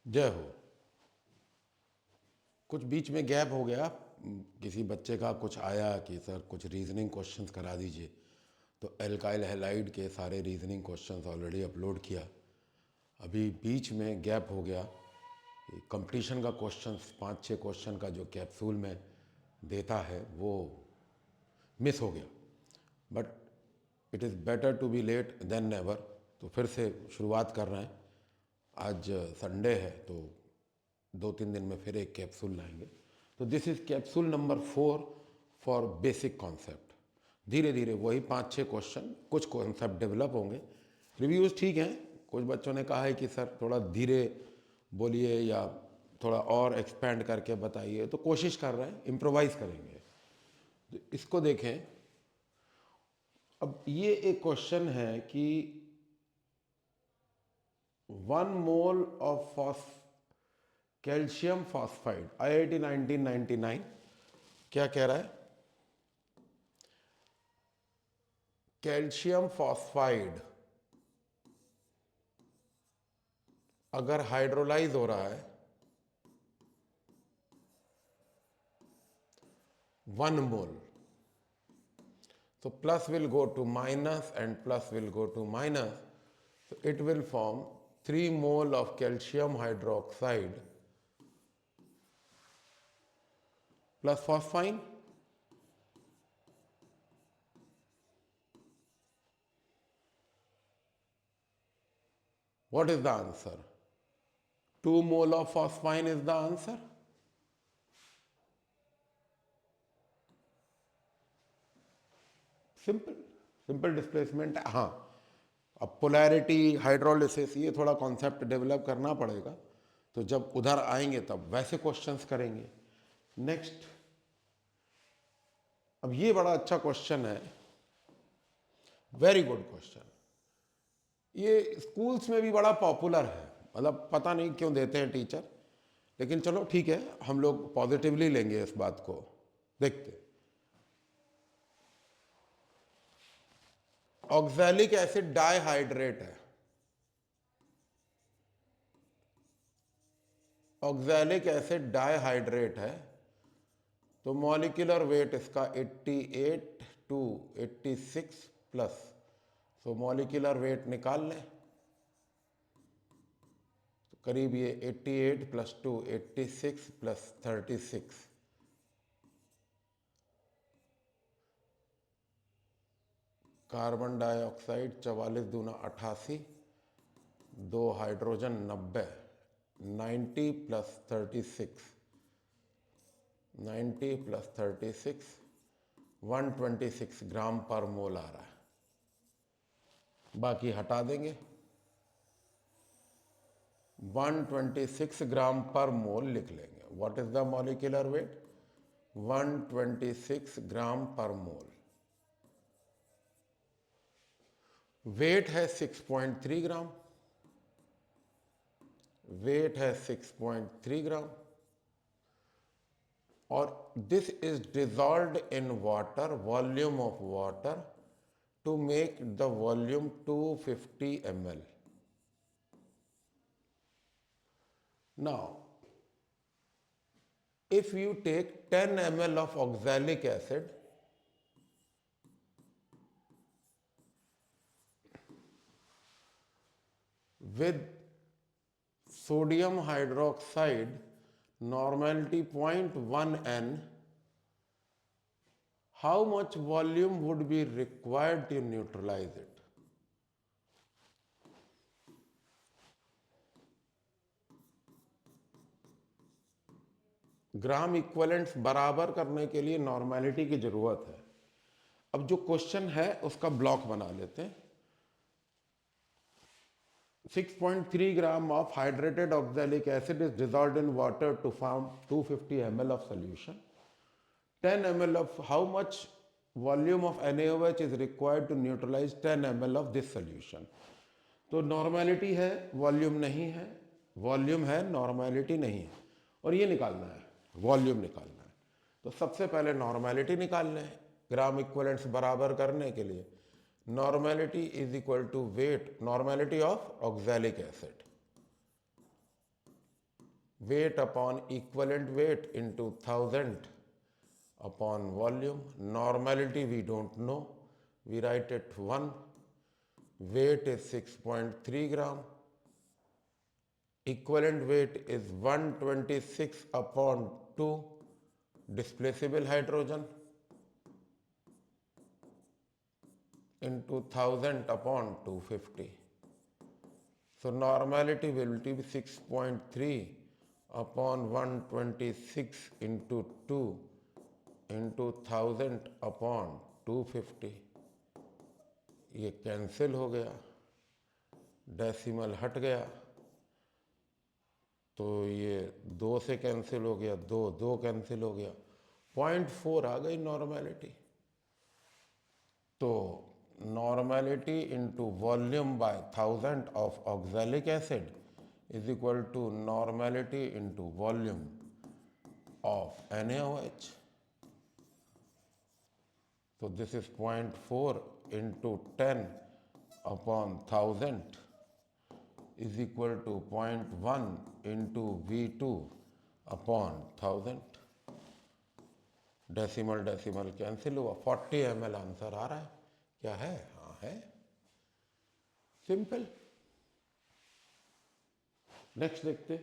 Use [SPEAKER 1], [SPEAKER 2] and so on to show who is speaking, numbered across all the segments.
[SPEAKER 1] जय हो। कुछ बीच में गैप हो गया, किसी बच्चे का कुछ आया कि सर कुछ रीजनिंग क्वेश्चंस करा दीजिए, तो एल्काइल हैलाइड के सारे रीजनिंग क्वेश्चंस ऑलरेडी अपलोड किया। अभी बीच में गैप हो गया, कंपटीशन का क्वेश्चंस 5-6 क्वेश्चन का जो कैप्सूल में देता है वो मिस हो गया। But it is better to be late than never. तो फिर से शुरुआत कर रहे हैं। आज संडे है तो 2-3 दिन में फिर एक कैप्सूल लाएंगे। तो this is capsule number 4 for basic concept. धीरे धीरे वही 5-6 क्वेश्चन, कुछ कॉन्सेप्ट डेवलप होंगे। रिव्यूज़ ठीक हैं। कुछ बच्चों ने कहा है कि सर थोड़ा धीरे बोलिए या थोड़ा और एक्सपेंड करके बताइए, तो कोशिश कर रहे हैं, इम्प्रोवाइज़ करेंगे। तो इसको देखें। अब ये एक क्वेश्चन है कि 1 mole of calcium phosphide, IIT 1999 क्या कह रहा है? कैल्शियम फॉस्फाइड अगर हाइड्रोलाइज हो रहा है 1 मोल, so plus will go to minus and plus will go to minus, so it will form 3 mole of calcium hydroxide plus phosphine. What is the answer? 2 mole of phosphine is the answer. Simple displacement है। हाँ, अब polarity, hydrolysis, ये थोड़ा concept develop करना पड़ेगा। तो जब उधर आएंगे तब वैसे क्वेश्चंस करेंगे। नेक्स्ट, अब ये बड़ा अच्छा क्वेश्चन है, वेरी गुड क्वेश्चन। ये स्कूल्स में भी बड़ा पॉपुलर है, मतलब पता नहीं क्यों देते हैं टीचर, लेकिन चलो ठीक है, हम लोग पॉजिटिवली लेंगे इस बात को। देखते, ऑक्सैलिक एसिड डाइहाइड्रेट है। ऑक्सैलिक एसिड डाइहाइड्रेट है, तो मॉलिक्यूलर वेट इसका 88 टू 86 प्लस, तो मॉलिक्यूलर वेट निकाल लें। तो करीब ये 88 प्लस 2 86 प्लस 36, कार्बन डाइऑक्साइड 44 दूना 88, 2 हाइड्रोजन 90, 90 प्लस 36, 90 प्लस 36 126 ग्राम पर मोल आ रहा है। बाकी हटा देंगे, 126 ग्राम पर मोल लिख लेंगे। What is the molecular weight? 126 ग्राम पर मोल। वेट है 6.3 ग्राम, वेट है 6.3 ग्राम, और this is dissolved in water, volume of water, to make the volume 250 ml. Now, if you take 10 ml of oxalic acid, with sodium hydroxide, normality 0.1 N, how much volume would be required to neutralize it? Gram equivalents बराबर करने के लिए normality की जरूरत है। अब जो question है उसका ब्लॉक बना लेते हैं। 6.3 gram of hydrated oxalic acid is dissolved in water to form 250 ml of solution. 10 ml of how much volume of NaOH is required to neutralize 10 ml of this solution? तो normality है, volume नहीं है, volume है, normality नहीं है, और ये निकालना है, वॉल्यूम निकालना है। तो सबसे पहले नॉर्मेलिटी निकालना है ग्राम इक्विवेलेंट्स बराबर करने के लिए। Normality is equal to weight, normality of oxalic acid. weight upon equivalent weight into 1000 upon volume. Normality we don't know, we write it 1. Weight is 6.3 gram. Equivalent weight is 126 upon 2 displaceable hydrogen into 1000 upon 250. So normality will be 6.3 upon 126 into 2 into 1000 upon 250. ये cancel हो गया, decimal हट गया, तो ये 2 से cancel हो गया, 2 कैंसिल हो गया, 0.4 आ गई नॉर्मेलिटी. तो normality into volume by 1000 of oxalic acid is equal to normality into volume of NaOH. So this is 0.4 into 10 upon 1000 is equal to 0.1 into V2 upon 1000. Decimal decimal cancel हुआ, 40 ml answer आ रहा है. क्या है? हाँ है, simple. Next देखते.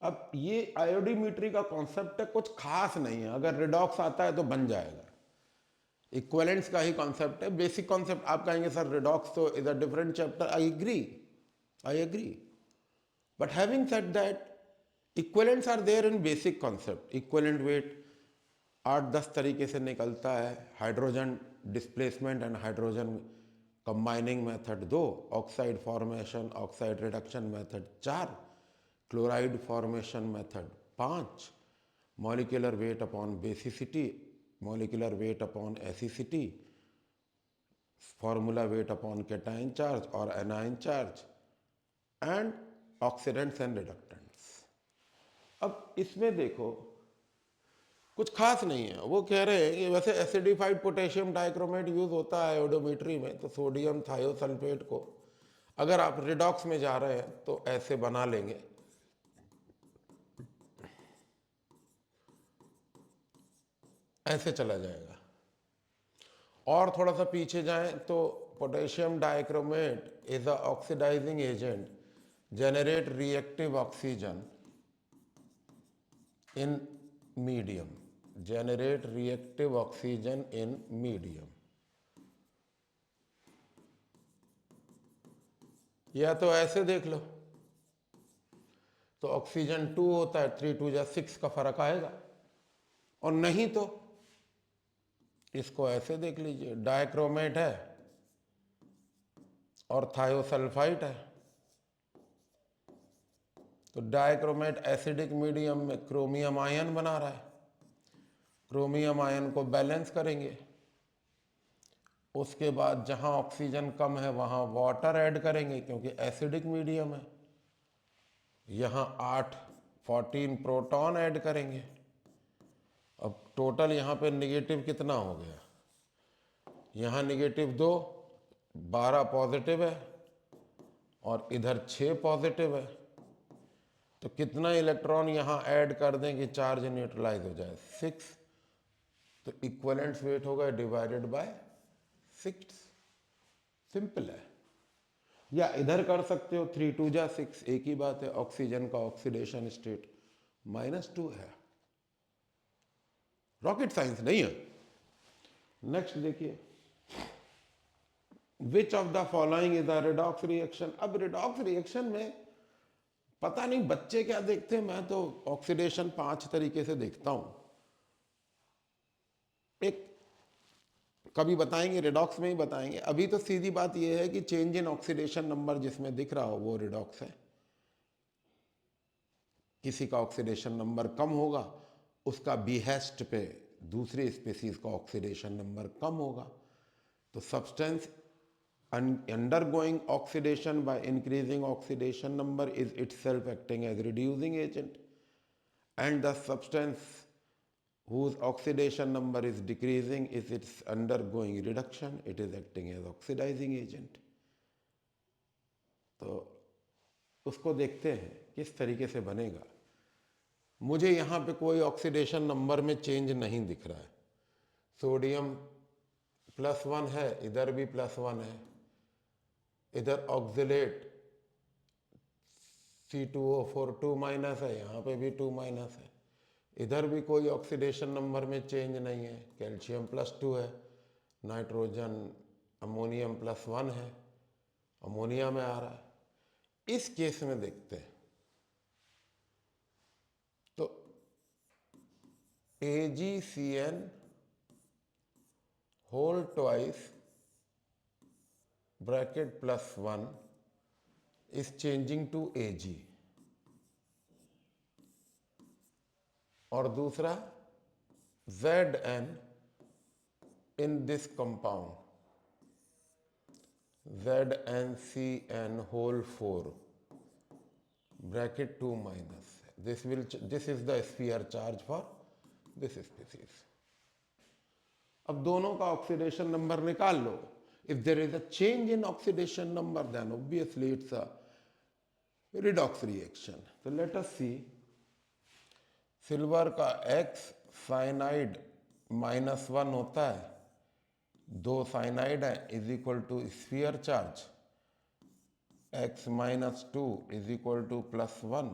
[SPEAKER 1] अब ये आयोडीमीट्री का कॉन्सेप्ट है, कुछ खास नहीं है. अगर रिडॉक्स आता है तो बन जाएगा. इक्विवेलेंस का ही कॉन्सेप्ट है, बेसिक कॉन्सेप्ट. आप कहेंगे सर रिडॉक्स तो is a different chapter. I agree. But having said that, equivalents are there in basic concept. Equivalent weight 8-10 तरीके से निकलता है. Hydrogen displacement and hydrogen combining method 2, oxide formation oxide reduction method 4, chloride formation method 5, molecular weight upon basicity, molecular weight upon acidity, formula weight upon cation charge और anion charge, and oxidants and reductants. अब इसमें देखो कुछ खास नहीं है. वो कह रहे हैं कि वैसे एसिडिफाइड पोटेशियम डाइक्रोमेट यूज होता है आयोडोमेट्री में, तो सोडियम थायोसल्फेट को अगर आप रिडॉक्स में जा रहे हैं तो ऐसे बना लेंगे. ऐसे चला जाएगा. और थोड़ा सा पीछे जाएं तो potassium dichromate is a oxidising agent, generate reactive oxygen in medium. Generate reactive oxygen in medium. या तो ऐसे देख लो, तो ऑक्सीजन 2 होता है, 3 2 जा 6 का फर्क आएगा. और नहीं तो इसको ऐसे देख लीजिए, डाइक्रोमेट है और थायोसल्फाइड है, तो डाइक्रोमेट एसिडिक मीडियम में क्रोमियम आयन बना रहा है. क्रोमियम आयन को बैलेंस करेंगे. उसके बाद जहां ऑक्सीजन कम है वहां वाटर ऐड करेंगे क्योंकि एसिडिक मीडियम है. यहां 14 प्रोटॉन ऐड करेंगे. अब टोटल यहां पे निगेटिव कितना हो गया? यहां निगेटिव 2, 12 पॉजिटिव है और इधर 6 पॉजिटिव है. तो कितना इलेक्ट्रॉन यहां ऐड कर दें कि चार्ज न्यूट्रलाइज हो जाए? 6. तो इक्विवेलेंट वेट होगा डिवाइडेड बाय 6. सिंपल है. या इधर कर सकते हो, 3 2 जा 6, एक ही बात है. ऑक्सीजन का ऑक्सीडेशन स्टेट -2 है. रॉकेट साइंस नहीं है. नेक्स्ट देखिए, which of the following is the redox reaction. अब रिडॉक्स रिएक्शन में पता नहीं बच्चे क्या देखते हैं, मैं तो ऑक्सीडेशन 5 तरीके से देखता हूं. एक कभी बताएंगे, रिडॉक्स में ही बताएंगे. अभी तो सीधी बात यह है कि चेंज इन ऑक्सीडेशन नंबर जिसमें दिख रहा हो वो रिडॉक्स है. किसी का ऑक्सीडेशन नंबर कम होगा, उसका बिहेस्ट पे दूसरे स्पीसीज का ऑक्सीडेशन नंबर कम होगा. तो substance undergoing oxidation by increasing oxidation number is itself acting as reducing agent, and the substance whose oxidation number is decreasing is its undergoing reduction, it is acting as oxidizing agent. तो उसको देखते हैं किस तरीके से बनेगा। मुझे यहाँ पे कोई ऑक्सीडेशन नंबर में चेंज नहीं दिख रहा है। सोडियम +1 है, इधर भी +1 है, इधर ऑक्सिलेट C2O4 2- है, यहाँ पे भी 2- है, इधर भी कोई ऑक्सीडेशन नंबर में चेंज नहीं है। कैल्शियम +2 है, नाइट्रोजन अमोनियम +1 है, अमोनिया में आ रहा है। इस केस में देखते हैं तो AgCN whole twice bracket +1 is changing to Ag, और दूसरा Zn in this compound ZnCN whole 4 bracket 2-, this is the sphere charge for this species. अब दोनों का ऑक्सीडेशन नंबर निकाल लो। If there is a change in oxidation number then obviously it's a redox reaction. तो let us see, silver का X cyanide -1 होता है, 2 cyanide है, is equal to sphere charge X -2 is equal to +1,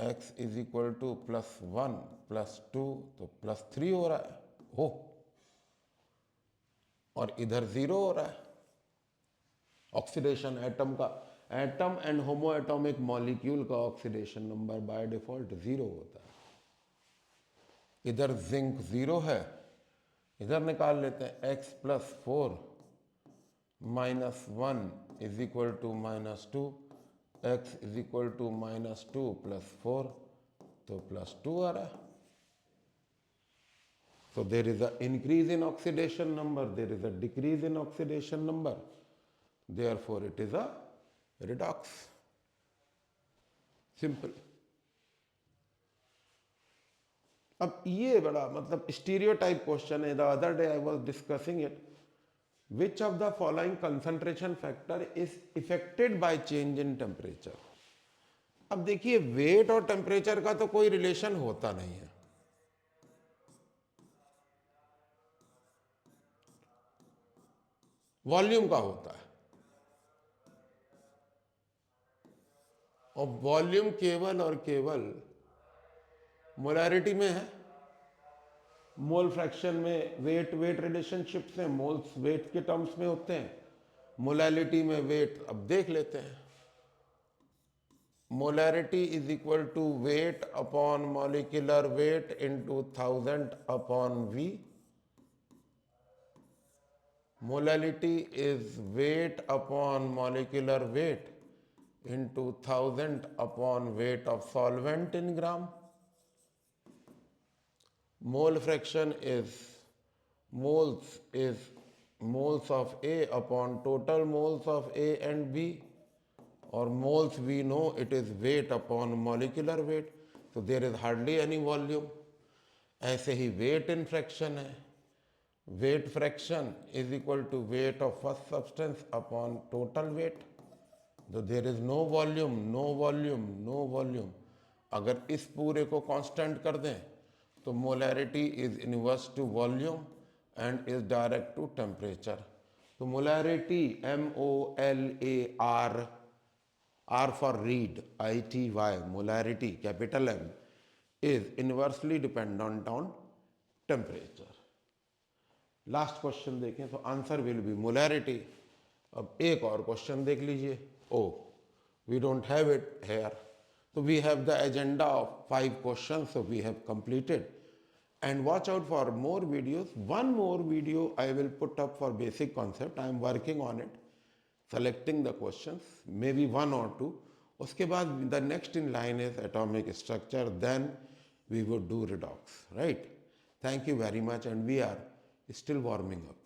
[SPEAKER 1] X is equal to +1 +2 तो +3 हो रहा है हो, और इधर 0 हो रहा है। ऑक्सीडेशन एटम का, atom and homo atomic molecule का ऑक्सीडेशन नंबर बाय डिफॉल्ट 0 होता है। इधर जिंक 0 है, इधर निकाल लेते हैं X +4 -1 is equal to -2, X is equal to -2 +4 तो +2 आ रहा है। So there is an increase in oxidation number, there is a decrease in oxidation number, therefore it is a redox. Simple. अब ये बड़ा मतलब स्टीरियोटाइप क्वेश्चन है। The other day I was discussing it, which of the following concentration factor is affected by change in temperature. अब देखिए wait और temperature का तो कोई रिलेशन होता नहीं है, वॉल्यूम का होता है, और वॉल्यूम केवल और केवल मोलैरिटी में है। मोल फ्रैक्शन में वेट वेट रिलेशनशिप से मोल्स वेट के टर्म्स में होते हैं, मोलैलिटी में वेट। अब देख लेते हैं, molarity is equal to weight upon molecular weight into 1000 upon V। Molality is weight upon molecular weight into 1000 upon weight of solvent in gram. Mole fraction is moles of A upon total moles of A and B, or moles we know it is weight upon molecular weight, so there is hardly any volume. ऐसे ही weight in fraction है, weight fraction is equal to weight of first substance upon total weight. तो there is no volume, no volume, no volume. अगर इस पूरे को constant कर दें तो molarity is inverse to volume and is direct to temperature. तो molarity MOLAR, R for read, ITY, molarity capital M is inversely dependent on temperature. Last question देखें तो आंसर विल बी मोलैरिटी। अब एक और question देख लीजिए। Oh, we don't have it here. So we have the agenda of 5 questions, so we have completed. And watch out for more videos. One more video I will put up for basic concept. I am working on it, selecting the questions, maybe 1 or 2. उसके बाद the next in line is atomic structure, then we would do redox, right? Thank you very much, and we are still warming up.